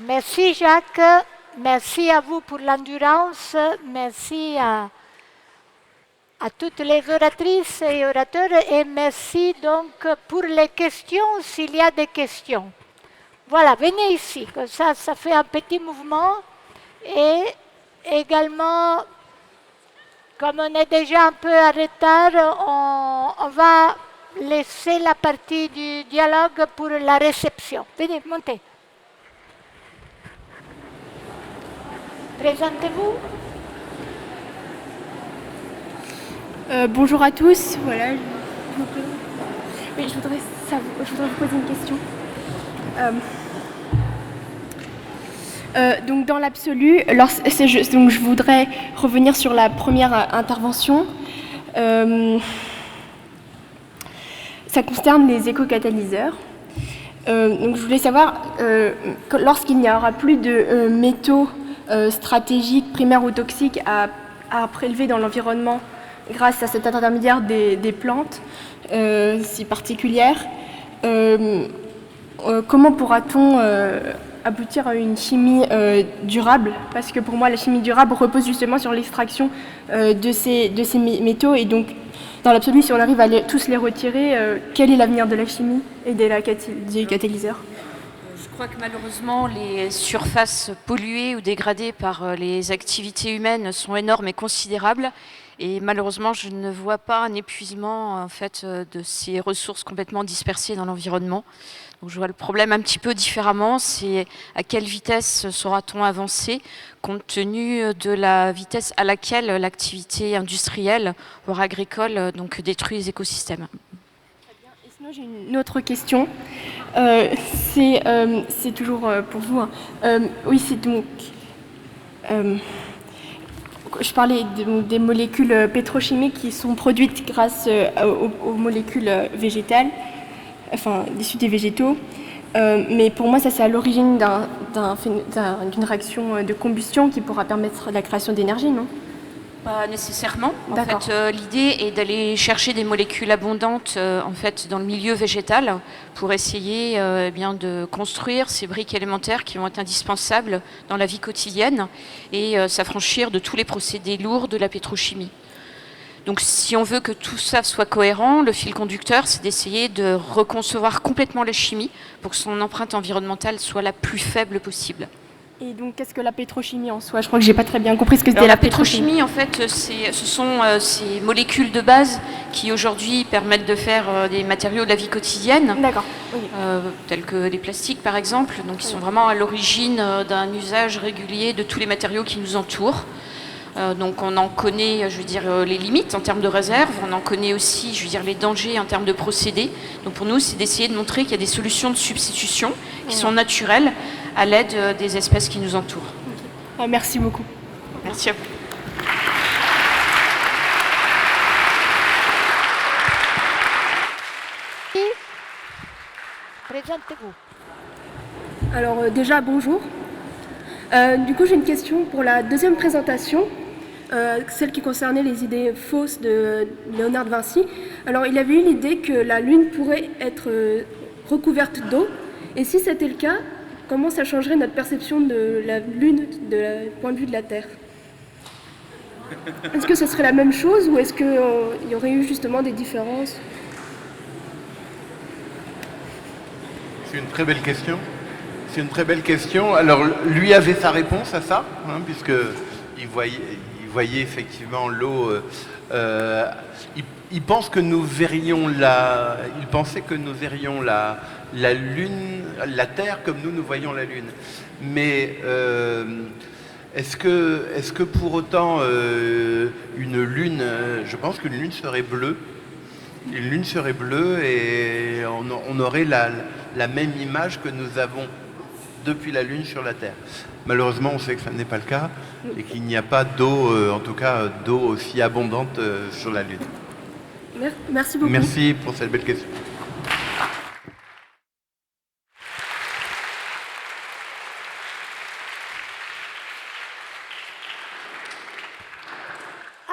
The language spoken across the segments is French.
Merci Jacques, merci à vous pour l'endurance, merci à toutes les oratrices et orateurs et merci donc pour les questions s'il y a des questions. Voilà, venez ici, comme ça fait un petit mouvement et également, comme on est déjà un peu en retard, on va laisser la partie du dialogue pour la réception. Venez, montez. Présentez-vous. Bonjour à tous. Voilà, oui, je voudrais vous poser une question. Donc dans l'absolu, donc je voudrais revenir sur la première intervention. Ça concerne les éco-catalyseurs. Donc je voulais savoir, lorsqu'il n'y aura plus de métaux stratégiques, primaires ou toxiques à prélever dans l'environnement grâce à cet intermédiaire des plantes si particulières, comment pourra-t-on aboutir à une chimie durable? Parce que pour moi, la chimie durable repose justement sur l'extraction de ces métaux. Et donc, dans l'absolu, si on arrive à tous les retirer, quel est l'avenir de la chimie et des catalyseurs? Je crois que malheureusement, les surfaces polluées ou dégradées par les activités humaines sont énormes et considérables. Et malheureusement, je ne vois pas un épuisement en fait, de ces ressources complètement dispersées dans l'environnement. Donc je vois le problème un petit peu différemment, c'est à quelle vitesse saura-t-on avancer compte tenu de la vitesse à laquelle l'activité industrielle ou agricole donc, détruit les écosystèmes. Très bien. Et sinon, j'ai une autre question. C'est toujours pour vous. Oui, c'est donc... je parlais des molécules pétrochimiques qui sont produites grâce aux molécules végétales, enfin issues des végétaux. Mais pour moi, ça c'est à l'origine d'une réaction de combustion qui pourra permettre la création d'énergie, non? Pas nécessairement. En fait, l'idée est d'aller chercher des molécules abondantes en fait, dans le milieu végétal pour essayer bien de construire ces briques élémentaires qui vont être indispensables dans la vie quotidienne et s'affranchir de tous les procédés lourds de la pétrochimie. Donc si on veut que tout ça soit cohérent, le fil conducteur, c'est d'essayer de reconcevoir complètement la chimie pour que son empreinte environnementale soit la plus faible possible. Et donc, qu'est-ce que la pétrochimie en soi? Je crois que j'ai pas très bien compris ce que c'était la pétrochimie. En fait, ce sont ces molécules de base qui aujourd'hui permettent de faire des matériaux de la vie quotidienne, tels que les plastiques par exemple, donc qui sont vraiment à l'origine d'un usage régulier de tous les matériaux qui nous entourent. Donc on en connaît, je veux dire, les limites en termes de réserve, on en connaît aussi, je veux dire, les dangers en termes de procédés. Donc pour nous, c'est d'essayer de montrer qu'il y a des solutions de substitution qui sont naturelles à l'aide des espèces qui nous entourent. Merci beaucoup. Merci à vous. Présentez-vous. Alors déjà, bonjour. Du coup, j'ai une question pour la deuxième présentation, celle qui concernait les idées fausses de Léonard de Vinci. Alors, il avait eu l'idée que la Lune pourrait être recouverte d'eau. Et si c'était le cas, comment ça changerait notre perception de la Lune du point de vue de la Terre? Est-ce que ce serait la même chose ou est-ce qu'il y aurait eu justement des différences? C'est une très belle question. C'est une très belle question. Alors, lui avait sa réponse à ça, hein, puisqu'il voyait effectivement l'eau. Il pense que nous verrions il pensait que nous verrions la Lune, la Terre comme nous voyons la Lune. Mais est-ce que pour autant une Lune, je pense qu'une Lune serait bleue. Une Lune serait bleue et on aurait la même image que nous avons depuis la Lune sur la Terre. Malheureusement, on sait que ça n'est pas le cas et qu'il n'y a pas d'eau, en tout cas d'eau aussi abondante sur la Lune. Merci beaucoup. Merci pour cette belle question.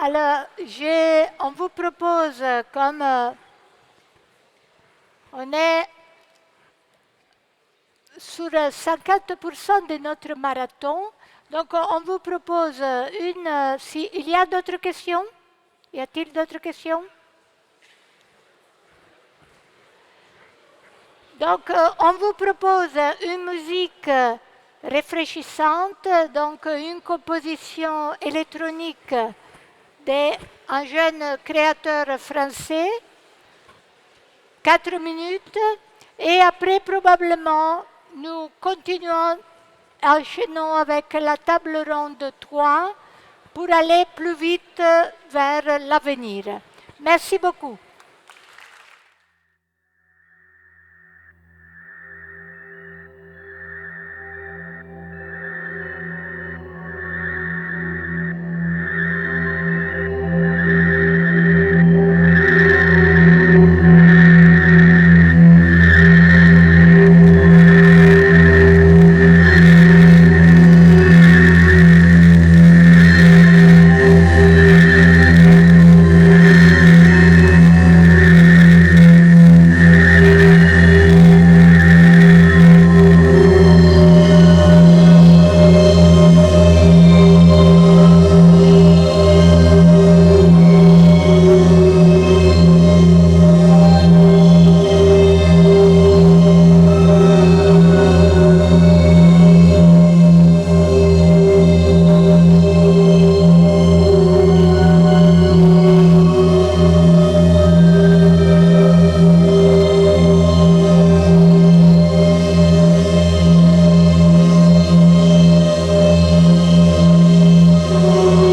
Alors, on vous propose, comme on est sur 50% de notre marathon. Donc, on vous propose il y a d'autres questions? Y a-t-il d'autres questions? Donc, on vous propose une musique rafraîchissante, donc une composition électronique d'un jeune créateur français, 4 minutes, et après, probablement, nous continuons, enchaînons avec la table ronde 3 pour aller plus vite vers l'avenir. Merci beaucoup.